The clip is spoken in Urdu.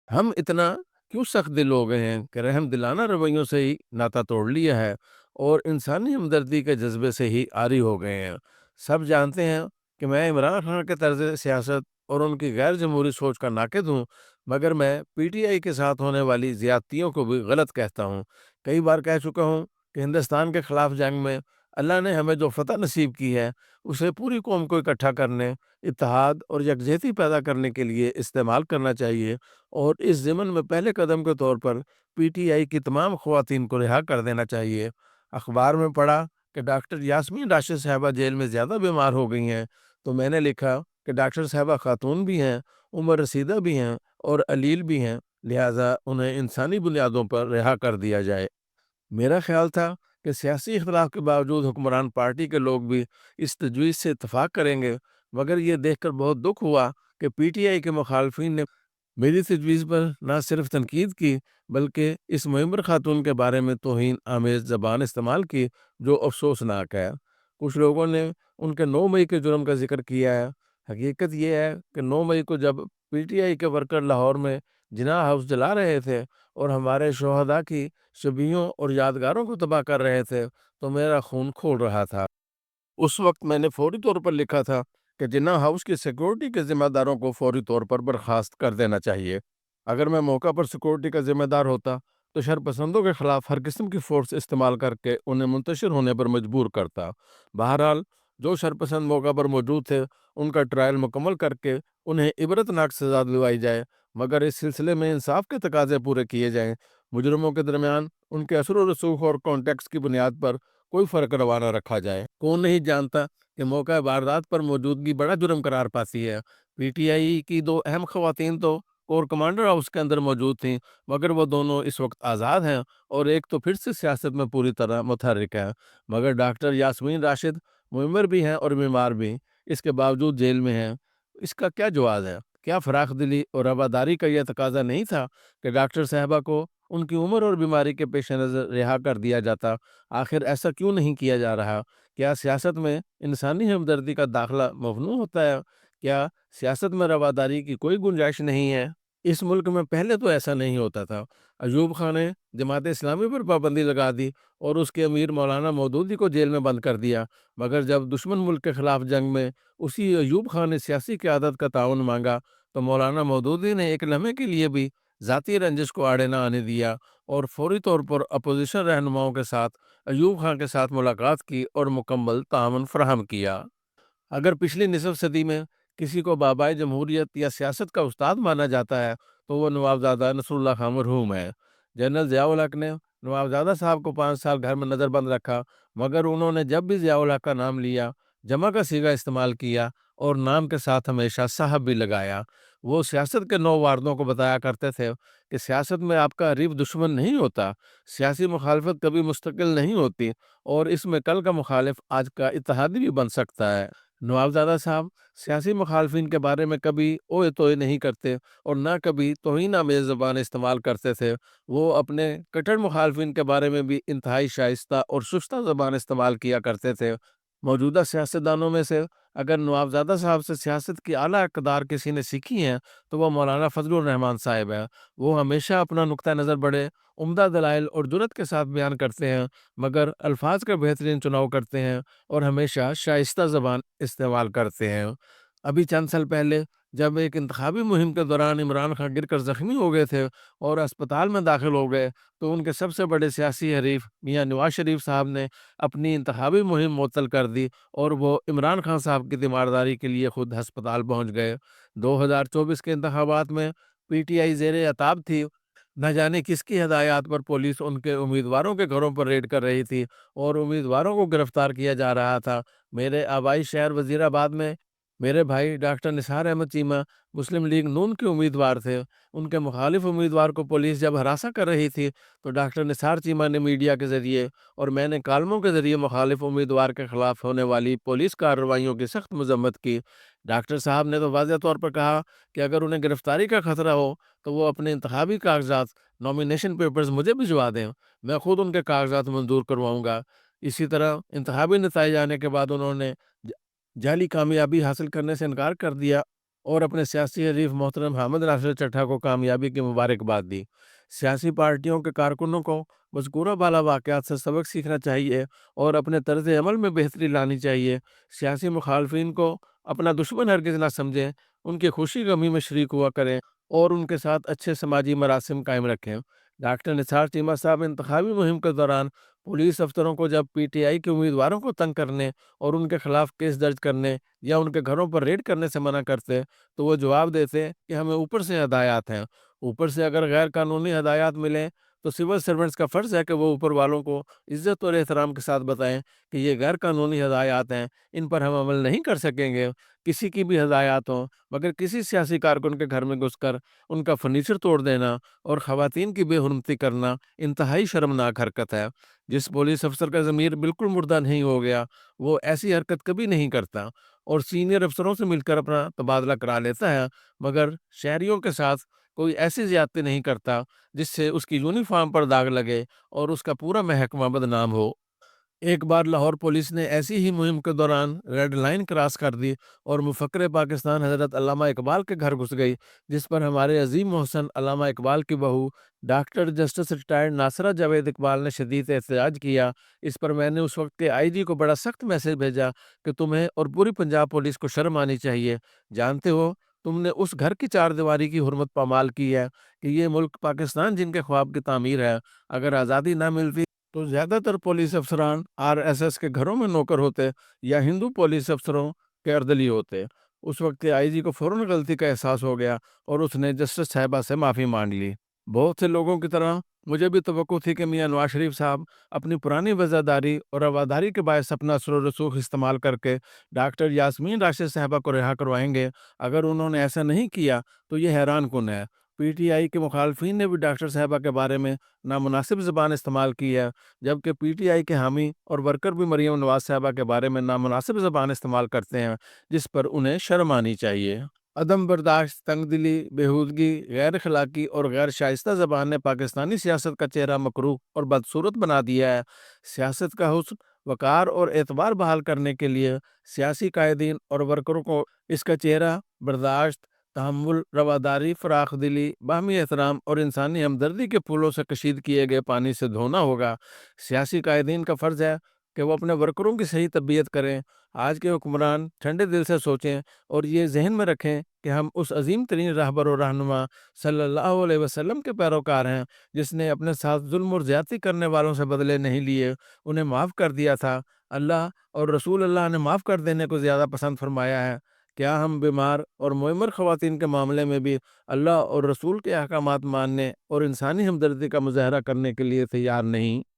ہم اتنا کیوں سخت دل ہو گئے ہیں کہ رحم دلانہ رویوں سے ہی ناتا توڑ لیا ہے اور انسانی ہمدردی کے جذبے سے ہی عاری ہو گئے ہیں۔ سب جانتے ہیں کہ میں عمران خان کے طرز سیاست اور ان کی غیر جمہوری سوچ کا ناقد ہوں، مگر میں پی ٹی آئی کے ساتھ ہونے والی زیادتیوں کو بھی غلط کہتا ہوں۔ کئی بار کہہ چکا ہوں کہ ہندوستان کے خلاف جنگ میں اللہ نے ہمیں جو فتح نصیب کی ہے اسے پوری قوم کو اکٹھا کرنے، اتحاد اور یکجہتی پیدا کرنے کے لیے استعمال کرنا چاہیے، اور اس ضمن میں پہلے قدم کے طور پر پی ٹی آئی کی تمام خواتین کو رہا کر دینا چاہیے۔ اخبار میں پڑھا کہ ڈاکٹر یاسمین راشد صاحبہ جیل میں زیادہ بیمار ہو گئی ہیں، تو میں نے لکھا کہ ڈاکٹر صاحبہ خاتون بھی ہیں، عمر رسیدہ بھی ہیں اور علیل بھی ہیں، لہٰذا انہیں انسانی بنیادوں پر رہا کر دیا جائے۔ میرا خیال تھا کہ سیاسی اختلاف کے باوجود حکمران پارٹی کے لوگ بھی اس تجویز سے اتفاق کریں گے، مگر یہ دیکھ کر بہت دکھ ہوا کہ پی ٹی آئی کے مخالفین نے میری تجویز پر نہ صرف تنقید کی بلکہ اس معمر خاتون کے بارے میں توہین آمیز زبان استعمال کی، جو افسوسناک ہے۔ کچھ لوگوں نے ان کے 9 مئی کے جرم کا ذکر کیا ہے۔ حقیقت یہ ہے کہ 9 مئی کو جب پی ٹی آئی کے ورکر لاہور میں جناح ہاؤس جلا رہے تھے اور ہمارے شہداء کی شبیوں اور یادگاروں کو تباہ کر رہے تھے تو میرا خون کھول رہا تھا۔ اس وقت میں نے فوری طور پر لکھا تھا کہ جناح ہاؤس کی سیکورٹی کے ذمہ داروں کو فوری طور پر برخاست کر دینا چاہیے۔ اگر میں موقع پر سیکورٹی کا ذمہ دار ہوتا تو شرپسندوں کے خلاف ہر قسم کی فورس استعمال کر کے انہیں منتشر ہونے پر مجبور کرتا۔ بہرحال جو شرپسند موقع پر موجود تھے ان کا ٹرائل مکمل کر کے انہیں عبرتناک سزا دلوائی جائے، مگر اس سلسلے میں انصاف کے تقاضے پورے کیے جائیں۔ مجرموں کے درمیان ان کے اثر و رسوخ اور کانٹیکٹس کی بنیاد پر کوئی فرق روانہ رکھا جائے۔ کون نہیں جانتا کہ موقع واردات پر موجودگی بڑا جرم قرار پاتی ہے۔ پی ٹی آئی کی 2 اہم خواتین تو کور کمانڈر ہاؤس کے اندر موجود تھیں، مگر وہ دونوں اس وقت آزاد ہیں اور ایک تو پھر سے سیاست میں پوری طرح متحرک ہے، مگر ڈاکٹر یاسمین راشد معمر بھی ہیں اور بیمار بھی، اس کے باوجود جیل میں ہیں۔ اس کا کیا جواز ہے؟ کیا فراخ دلی اور رواداری کا یہ تقاضا نہیں تھا کہ ڈاکٹر صاحبہ کو ان کی عمر اور بیماری کے پیش نظر رہا کر دیا جاتا؟ آخر ایسا کیوں نہیں کیا جا رہا؟ کیا سیاست میں انسانی ہمدردی کا داخلہ ممنوع ہوتا ہے؟ کیا سیاست میں رواداری کی کوئی گنجائش نہیں ہے؟ اس ملک میں پہلے تو ایسا نہیں ہوتا تھا۔ ایوب خان نے جماعت اسلامی پر پابندی لگا دی اور اس کے امیر مولانا مودودی کو جیل میں بند کر دیا، مگر جب دشمن ملک کے خلاف جنگ میں اسی ایوب خان نے سیاسی قیادت کا تعاون مانگا تو مولانا مودودی نے ایک لمحے کے لیے بھی ذاتی رنجش کو آڑے نہ آنے دیا اور فوری طور پر اپوزیشن رہنماؤں کے ساتھ ایوب خان کے ساتھ ملاقات کی اور مکمل تعاون فراہم کیا۔ اگر پچھلی نصف صدی میں کسی کو بابائے جمہوریت یا سیاست کا استاد مانا جاتا ہے تو وہ نوابزادہ نصر اللہ خان مرحوم ہے۔ جنرل ضیاء الحق نے نوابزادہ صاحب کو 5 سال گھر میں نظر بند رکھا، مگر انہوں نے جب بھی ضیاء الحق کا نام لیا جمع کا صیغہ استعمال کیا اور نام کے ساتھ ہمیشہ صاحب بھی لگایا۔ وہ سیاست کے 9 واردوں کو بتایا کرتے تھے کہ سیاست میں آپ کا حریف دشمن نہیں ہوتا، سیاسی مخالفت کبھی مستقل نہیں ہوتی اور اس میں کل کا مخالف آج کا اتحادی بھی بن سکتا ہے۔ نوابزادہ صاحب سیاسی مخالفین کے بارے میں کبھی اوئے توئے نہیں کرتے اور نہ کبھی توہین آمیز زبان استعمال کرتے تھے۔ وہ اپنے کٹڑ مخالفین کے بارے میں بھی انتہائی شائستہ اور شستہ زبان استعمال کیا کرتے تھے۔ موجودہ سیاستدانوں میں سے اگر نوابزادہ صاحب سے سیاست کی اعلیٰ اقدار کسی نے سیکھی ہیں تو وہ مولانا فضل الرحمان صاحب ہیں۔ وہ ہمیشہ اپنا نقطہ نظر بڑے عمدہ دلائل اور جرات کے ساتھ بیان کرتے ہیں، مگر الفاظ کا بہترین چناؤ کرتے ہیں اور ہمیشہ شائستہ زبان استعمال کرتے ہیں۔ ابھی چند سال پہلے جب ایک انتخابی مہم کے دوران عمران خان گر کر زخمی ہو گئے تھے اور اسپتال میں داخل ہو گئے تو ان کے سب سے بڑے سیاسی حریف میاں نواز شریف صاحب نے اپنی انتخابی مہم معطل کر دی اور وہ عمران خان صاحب کی تیمارداری کے لیے خود ہسپتال پہنچ گئے۔ 2024 کے انتخابات میں پی ٹی آئی زیر عتاب تھی، نہ جانے کس کی ہدایات پر پولیس ان کے امیدواروں کے گھروں پر ریڈ کر رہی تھی اور امیدواروں کو گرفتار کیا جا رہا تھا۔ میرے آبائی شہر وزیر آباد میں میرے بھائی ڈاکٹر نثار احمد چیمہ مسلم لیگ نون کے امیدوار تھے۔ ان کے مخالف امیدوار کو پولیس جب ہراساں کر رہی تھی تو ڈاکٹر نثار چیمہ نے میڈیا کے ذریعے اور میں نے کالموں کے ذریعے مخالف امیدوار کے خلاف ہونے والی پولیس کارروائیوں کی سخت مذمت کی۔ ڈاکٹر صاحب نے تو واضح طور پر کہا کہ اگر انہیں گرفتاری کا خطرہ ہو تو وہ اپنے انتخابی کاغذات نامینیشن پیپرز مجھے بھجوا دیں، میں خود ان کے کاغذات منظور کرواؤں گا۔ اسی طرح انتخابی نتائج آنے کے بعد انہوں نے جعلی کامیابی حاصل کرنے سے انکار کر دیا اور اپنے سیاسی حریف محترم حامد ناصر چٹھا کو کامیابی کی مبارکباد دی۔ سیاسی پارٹیوں کے کارکنوں کو مذکورہ بالا واقعات سے سبق سیکھنا چاہیے اور اپنے طرز عمل میں بہتری لانی چاہیے۔ سیاسی مخالفین کو اپنا دشمن ہرگز نہ سمجھیں، ان کی خوشی غمی میں شریک ہوا کریں اور ان کے ساتھ اچھے سماجی مراسم قائم رکھیں۔ ڈاکٹر نثار چیمہ صاحب انتخابی مہم کے دوران پولیس افسروں کو جب پی ٹی آئی کے امیدواروں کو تنگ کرنے اور ان کے خلاف کیس درج کرنے یا ان کے گھروں پر ریڈ کرنے سے منع کرتے تو وہ جواب دیتے کہ ہمیں اوپر سے ہدایات ہیں۔ اوپر سے اگر غیر قانونی ہدایات ملیں تو سول سرونٹس کا فرض ہے کہ وہ اوپر والوں کو عزت اور احترام کے ساتھ بتائیں کہ یہ غیر قانونی ہدایات ہیں، ان پر ہم عمل نہیں کر سکیں گے۔ کسی کی بھی ہدایات ہوں مگر کسی سیاسی کارکن کے گھر میں گھس کر ان کا فرنیچر توڑ دینا اور خواتین کی بے حرمتی کرنا انتہائی شرمناک حرکت ہے۔ جس پولیس افسر کا ضمیر بالکل مردہ نہیں ہو گیا وہ ایسی حرکت کبھی نہیں کرتا اور سینئر افسروں سے مل کر اپنا تبادلہ کرا لیتا ہے، مگر شہریوں کے ساتھ کوئی ایسی زیادتی نہیں کرتا جس سے اس کی یونیفارم پر داغ لگے اور اس کا پورا محکمہ بدنام ہو۔ ایک بار لاہور پولیس نے ایسی ہی مہم کے دوران ریڈ لائن کراس کر دی اور مفکر پاکستان حضرت علامہ اقبال کے گھر گھس گئی، جس پر ہمارے عظیم محسن علامہ اقبال کی بہو doctor justice retired Nasira Javed Iqbal نے شدید احتجاج کیا۔ اس پر میں نے اس وقت کے آئی جی کو بڑا سخت میسج بھیجا کہ تمہیں اور پوری پنجاب پولیس کو شرم آنی چاہیے۔ جانتے ہو تم نے اس گھر کی چار دیواری کی حرمت پامال کی ہے کہ یہ ملک پاکستان جن کے خواب کی تعمیر ہے۔ اگر آزادی نہ ملتی تو زیادہ تر پولیس افسران آر ایس ایس کے گھروں میں نوکر ہوتے یا ہندو پولیس افسروں کے اردلی ہوتے۔ اس وقت آئی جی کو فوراً غلطی کا احساس ہو گیا اور اس نے جسٹس صاحبہ سے معافی مانگ لی۔ بہت سے لوگوں کی طرح مجھے بھی توقع تھی کہ میاں نواز شریف صاحب اپنی پرانی وزاداری اور رواداری کے باعث اپنا اثر و رسوخ استعمال کر کے ڈاکٹر یاسمین راشد صاحبہ کو رہا کروائیں گے۔ اگر انہوں نے ایسا نہیں کیا تو یہ حیران کن ہے۔ پی ٹی آئی کے مخالفین نے بھی ڈاکٹر صاحبہ کے بارے میں نامناسب زبان استعمال کی ہے، جبکہ پی ٹی آئی کے حامی اور ورکر بھی مریم نواز صاحبہ کے بارے میں نامناسب زبان استعمال کرتے ہیں، جس پر انہیں شرم آنی چاہیے۔ عدم برداشت، تنگ دلی، بےہودگی، غیر اخلاقی اور غیر شائستہ زبان نے پاکستانی سیاست کا چہرہ مکروہ اور بدصورت بنا دیا ہے۔ سیاست کا حسن، وقار اور اعتبار بحال کرنے کے لیے سیاسی قائدین اور ورکروں کو اس کا چہرہ برداشت، تحمل، رواداری، فراخ دلی، باہمی احترام اور انسانی ہمدردی کے پھولوں سے کشید کیے گئے پانی سے دھونا ہوگا۔ سیاسی قائدین کا فرض ہے کہ وہ اپنے ورکروں کی صحیح تربیت کریں۔ آج کے حکمران ٹھنڈے دل سے سوچیں اور یہ ذہن میں رکھیں کہ ہم اس عظیم ترین رہبر و رہنما صلی اللہ علیہ وسلم کے پیروکار ہیں جس نے اپنے ساتھ ظلم اور زیادتی کرنے والوں سے بدلے نہیں لیے، انہیں معاف کر دیا تھا۔ اللہ اور رسول اللہ نے معاف کر دینے کو زیادہ پسند فرمایا ہے۔ کیا ہم بیمار اور معمر خواتین کے معاملے میں بھی اللہ اور رسول کے احکامات ماننے اور انسانی ہمدردی کا مظاہرہ کرنے کے لیے تیار نہیں؟